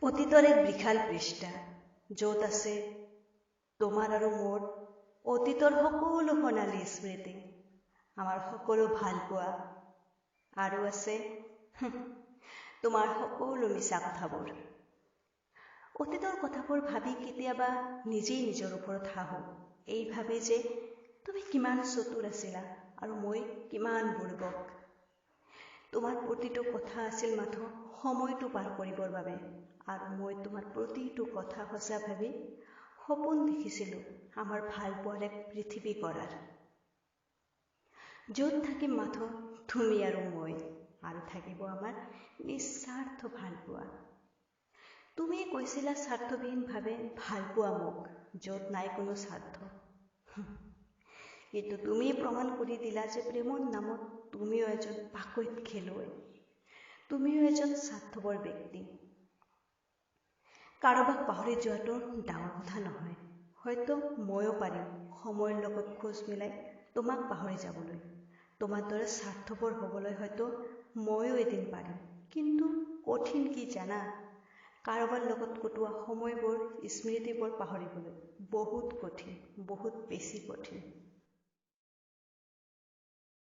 অতীতৰ এক বিশাল পৃষ্ঠা য'ত আছে তোমাৰ আৰু মোৰ অতীতৰ সকলো সোণালী স্মৃতি, আমাৰ সকলো ভাল পোৱা, আৰু আছে তোমাৰ সকলো মিছা কথাবোৰ। অতীতৰ কথাবোৰ ভাবি কেতিয়াবা নিজেই নিজৰ ওপৰত হাঁহো, এই ভাবি যে তুমি কিমান চতুৰ আছিলা আৰু মই কিমান বুৰ্বক। তোমাৰ প্ৰতিটো কথা আছিল মাথো সময়টো পাৰ কৰিবৰ বাবে, আৰু মই তোমাৰ প্ৰতিটো কথা সঁচা ভাবি সপোন দেখিছিলোঁ আমাৰ ভাল পোৱাৰ এক পৃথিৱী কৰাৰ, য'ত থাকিম মাথো তুমি আৰু মই, আৰু থাকিব আমাৰ নিস্বাৰ্থ ভাল পোৱা। তুমি কৈছিলা স্বাৰ্থবিহীনভাৱে ভাল পোৱা মোক, য'ত নাই কোনো স্বাৰ্থ। কিন্তু তুমি প্ৰমাণ কৰি দিলা যে প্ৰেমৰ নামত তুমিও এজন পাকৈত খেলুৱৈ, তুমিও এজন স্বাৰ্থপৰ ব্যক্তি। কাৰোবাক পাহৰি যোৱাটো ডাঙৰ কথা নহয়, হয়তো ময়ো পাৰিম সময়ৰ লগত খোজ মিলাই তোমাক পাহৰি যাবলৈ, তোমাৰ দৰে স্বাৰ্থপৰ হ'বলৈ হয়তো ময়ো এদিন পাৰিম। কিন্তু কঠিন কি জানা, কাৰোবাৰ লগত কটোৱা সময়বোৰ, স্মৃতিবোৰ পাহৰিবলৈ বহুত কঠিন, বহুত বেছি কঠিন।